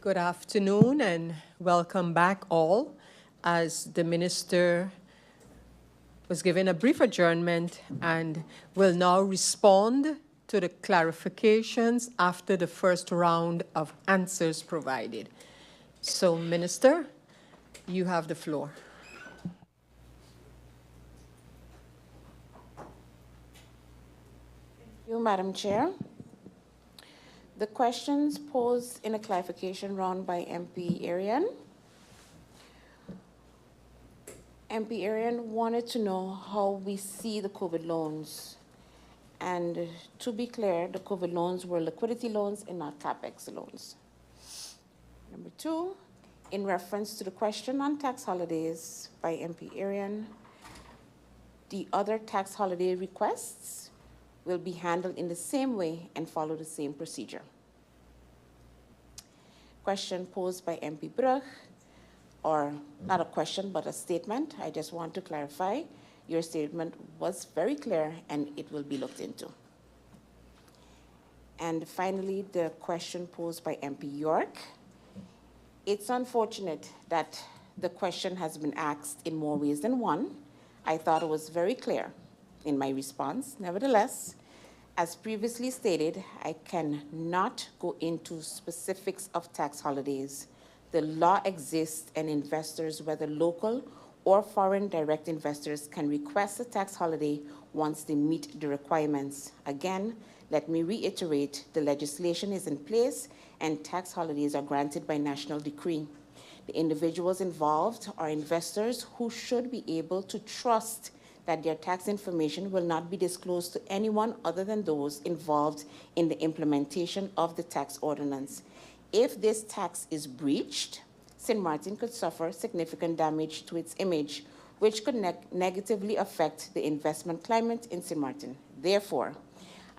Good afternoon and welcome back all. As the Minister was given a brief adjournment and will now respond to the clarifications after the first round of answers provided. So, Minister, you have the floor. Thank you, Madam Chair. The questions posed in a clarification round by MP Arian. MP Arian wanted to know how we see the COVID loans. And to be clear, the COVID loans were liquidity loans and not CapEx loans. Number two, in reference to the question on tax holidays by MP Arian, the other tax holiday requests will be handled in the same way and follow the same procedure. Question posed by MP Brugge, or not a question, but a statement. I just want to clarify. Your statement was very clear and it will be looked into. And finally, the question posed by MP York. It's unfortunate that the question has been asked in more ways than one. I thought it was very clear in my response. Nevertheless, as previously stated, I cannot go into specifics of tax holidays. The law exists and investors, whether local or foreign direct investors, can request a tax holiday once they meet the requirements. Again, let me reiterate, the legislation is in place and tax holidays are granted by national decree. The individuals involved are investors who should be able to trust that their tax information will not be disclosed to anyone other than those involved in the implementation of the tax ordinance. If this tax is breached, St. Martin could suffer significant damage to its image, which could negatively affect the investment climate in St. Martin. Therefore,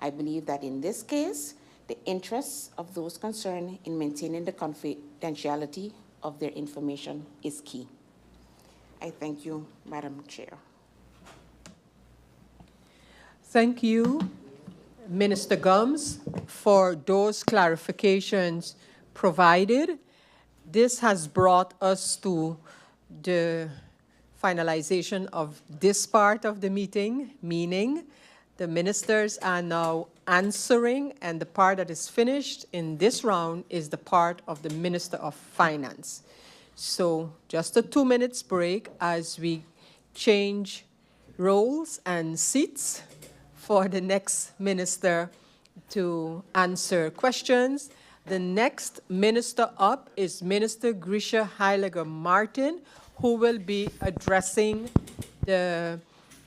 I believe that in this case, the interests of those concerned in maintaining the confidentiality of their information is key. I thank you, Madam Chair. Thank you, Minister Gumbs, for those clarifications provided. This has brought us to the finalization of this part of the meeting, meaning the ministers are now answering, and the part that is finished in this round is the part of the Minister of Finance. So just a 2 minutes break as we change roles and seats for the next minister to answer questions. The next minister up is Minister Grisha Heyliger Marten, who will be addressing the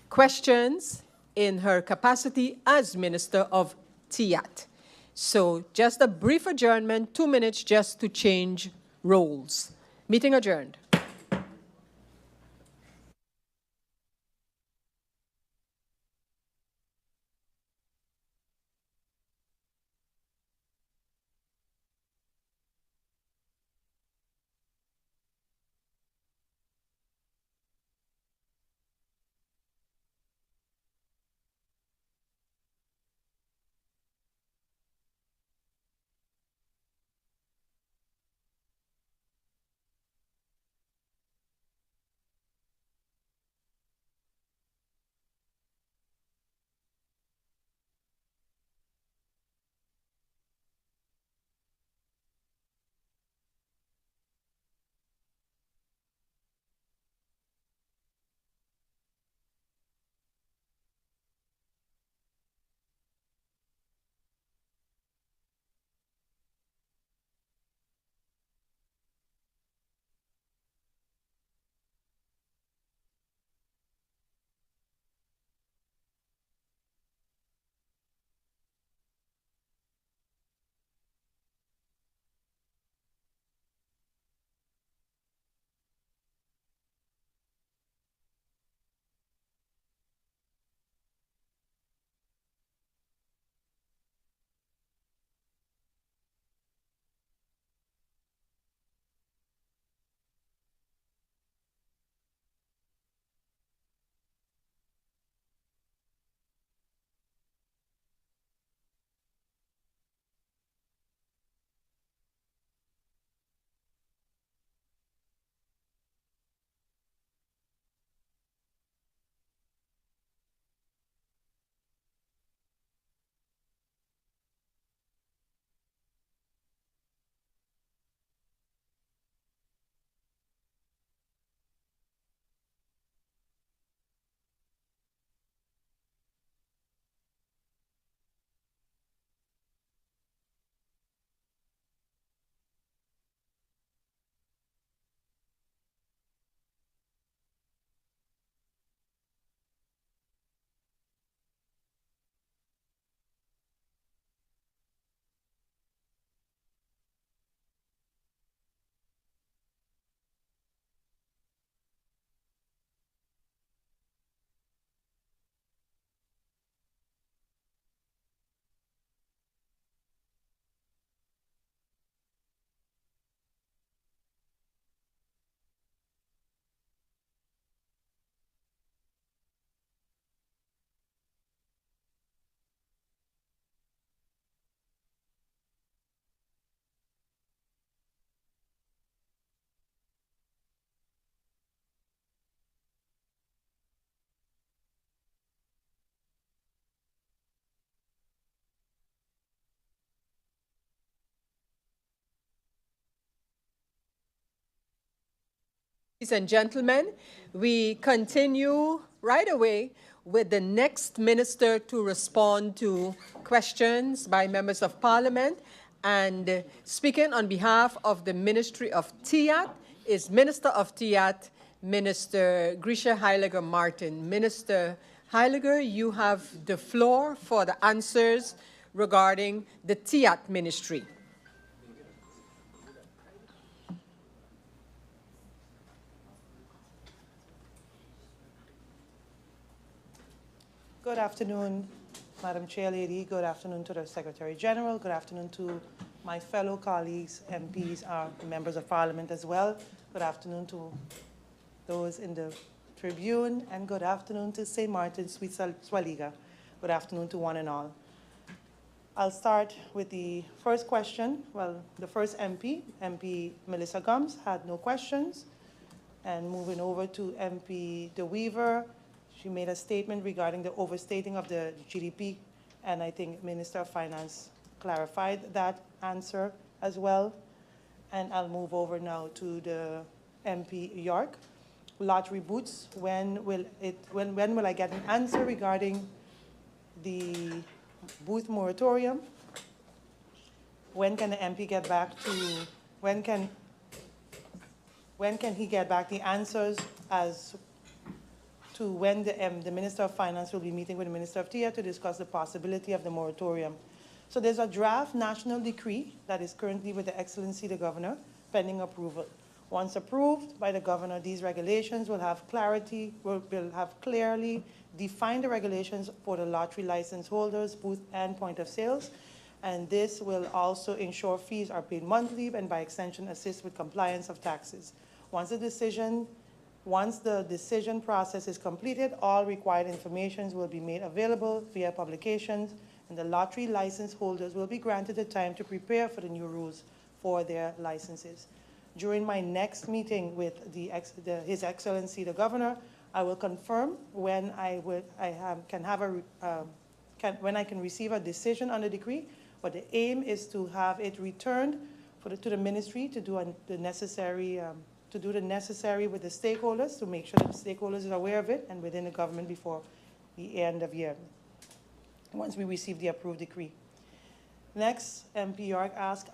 questions in her capacity as Minister of TIAT. So just a brief adjournment, 2 minutes just to change roles. Meeting adjourned. Ladies and gentlemen, we continue right away with the next minister to respond to questions by members of parliament. And speaking on behalf of the Ministry of TIAT is Minister of TIAT, Minister Grisha Heyliger Marten. Minister Heyliger, you have the floor for the answers regarding the TIAT ministry. Good afternoon, Madam Chair Lady. Good afternoon to the Secretary General. Good afternoon to my fellow colleagues, MPs, members of Parliament as well. Good afternoon to those in the Tribune, and good afternoon to St. Martin's Sweet Swaliga. Good afternoon to one and all. I'll start with the first question. Well, the first MP Marinka Gumbs, had no questions. And moving over to MP De Weaver, she made a statement regarding the overstating of the GDP, and I think Minister of Finance clarified that answer as well. And I'll move over now to the MP York. Lottery booths, when will I get an answer regarding the booth moratorium? When can the MP get back to, when can he get back the answers as to when the Minister of Finance will be meeting with the Minister of TIA to discuss the possibility of the moratorium? So there's a draft national decree that is currently with the Excellency the Governor, pending approval. Once approved by the Governor, these regulations will have clarity, will have clearly defined the regulations for the lottery license holders, booth and point of sales. And this will also ensure fees are paid monthly and by extension assist with compliance of taxes. Once the decision process is completed, all required information will be made available via publications, and the lottery license holders will be granted the time to prepare for the new rules for their licenses. During my next meeting with His Excellency the Governor, I will confirm when when I can receive a decision on the decree. But the aim is to have it returned to the ministry to do the necessary with the stakeholders, to make sure that the stakeholders are aware of it and within the government before the end of year, once we receive the approved decree. Next, MP York asked,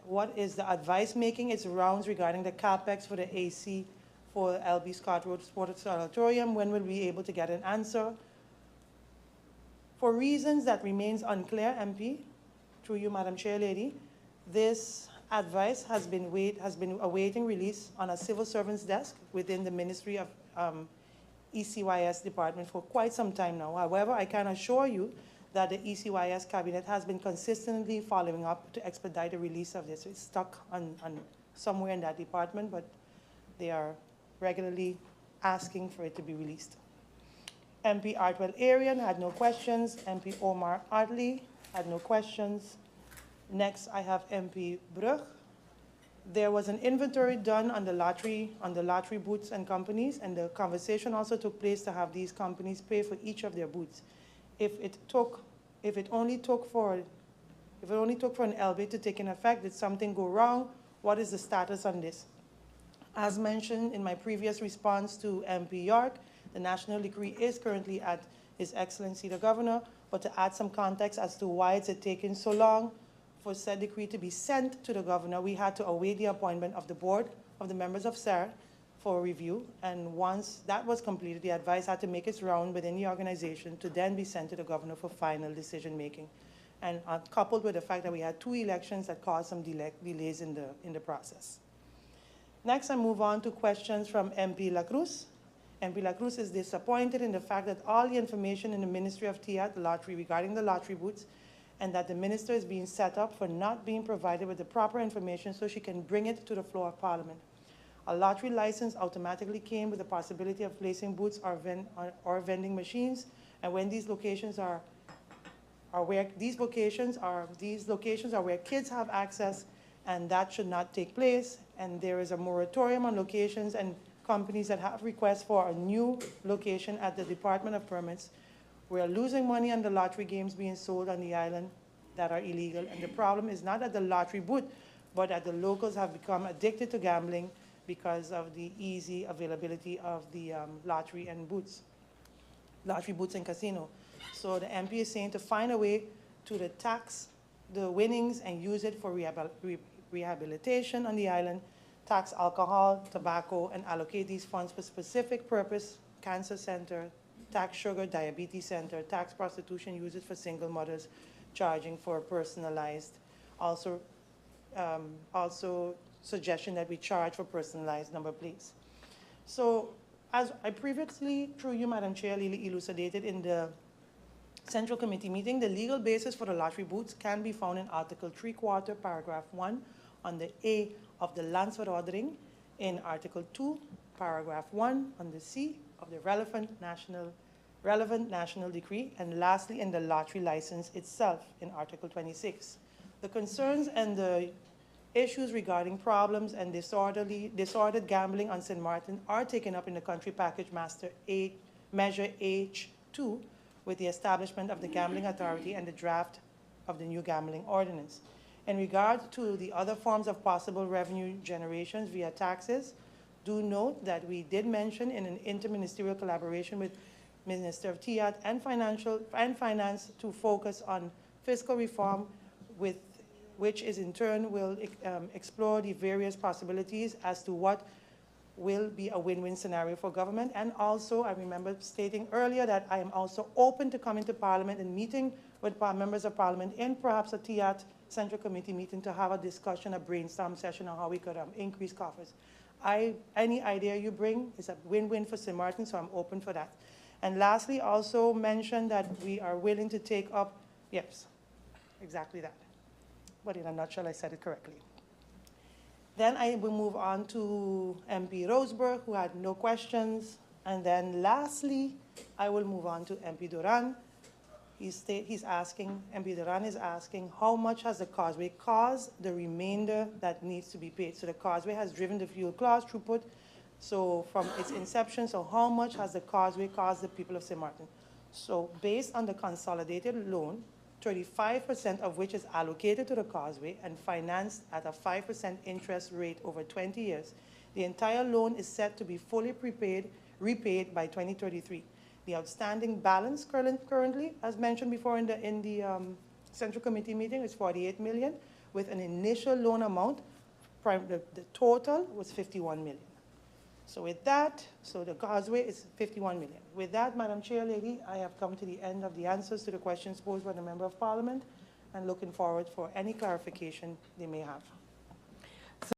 what is the advice making its rounds regarding the CapEx for the AC for LB Scott Road Sports Auditorium? When will we be able to get an answer? For reasons that remains unclear, MP, through you, Madam Chair Lady, this advice has been awaiting release on a civil servant's desk within the Ministry of ECYS department for quite some time now. However, I can assure you that the ECYS cabinet has been consistently following up to expedite the release of this. It's stuck on somewhere in that department, but they are regularly asking for it to be released. MP Artwell Arian had no questions. MP Omar Adley had no questions. Next, I have MP Brugge. There was an inventory done on the lottery booths and companies, and the conversation also took place to have these companies pay for each of their booths. If it only took for an LB to take in effect, did something go wrong? What is the status on this? As mentioned in my previous response to MP York, the national decree is currently at His Excellency the Governor, but to add some context as to why it's taken so long for said decree to be sent to the Governor, we had to await the appointment of the board of the members of SAR for review, and once that was completed, the advice had to make its round within the organization to then be sent to the Governor for final decision making. And coupled with the fact that we had 2 elections that caused some delays in the process. Next, I move on to questions from MP La Cruz. MP La Cruz is disappointed in the fact that all the information in the Ministry of TIA, the lottery, regarding the lottery booths, and that the minister is being set up for not being provided with the proper information so she can bring it to the floor of Parliament. A lottery license automatically came with the possibility of placing booths or vending machines, and when these locations are where kids have access, and that should not take place. And there is a moratorium on locations and companies that have requests for a new location at the Department of Permits. We are losing money on the lottery games being sold on the island that are illegal. And the problem is not at the lottery booth, but that the locals have become addicted to gambling, because of the easy availability of the lottery booths and casino. So the MP is saying to find a way to tax the winnings and use it for rehabilitation on the island, tax alcohol, tobacco, and allocate these funds for specific purpose: cancer center, tax sugar, diabetes center, tax prostitution, use it for single mothers, charging for personalized. Also suggestion that we charge for personalized number plates. So as I previously, through you, Madam Chair, elucidated in the Central Committee meeting, the legal basis for the lottery booths can be found in Article 3/4, Paragraph 1, under A of the Lansford Ordering, in Article 2, Paragraph 1, under C of the relevant national decree, and lastly in the lottery license itself in Article 26. The concerns and the issues regarding problems and disordered gambling on St. Martin are taken up in the Country Package Master Measure H2 with the establishment of the Gambling Authority and the draft of the new gambling ordinance. In regard to the other forms of possible revenue generations via taxes, do note that we did mention in an interministerial collaboration with Minister of TIAT and Finance to focus on fiscal reform, which is in turn will explore the various possibilities as to what will be a win-win scenario for government. And also, I remember stating earlier that I am also open to coming to Parliament and meeting with members of Parliament in perhaps a TIAT Central Committee meeting to have a discussion, a brainstorm session on how we could increase coffers. Any idea you bring is a win-win for St. Martin, so I'm open for that. And lastly, also mention that we are willing to take up, yes, exactly that. But in a nutshell, I said it correctly. Then I will move on to MP Roseberg, who had no questions. And then lastly, I will move on to MP Duran. MP Duran is asking, how much has the causeway caused the remainder that needs to be paid? So the causeway has driven the fuel class throughput, so from its inception, so how much has the causeway caused the people of St. Martin? So based on the consolidated loan, 35% of which is allocated to the causeway and financed at a 5% interest rate over 20 years, the entire loan is set to be fully repaid by 2033. The outstanding balance currently, as mentioned before in the Central Committee meeting, is 48 million, with an initial loan amount, the total was 51 million. So with that, so the causeway is 51 million. With that, Madam Chair, Lady, I have come to the end of the answers to the questions posed by the Member of Parliament and looking forward for any clarification they may have.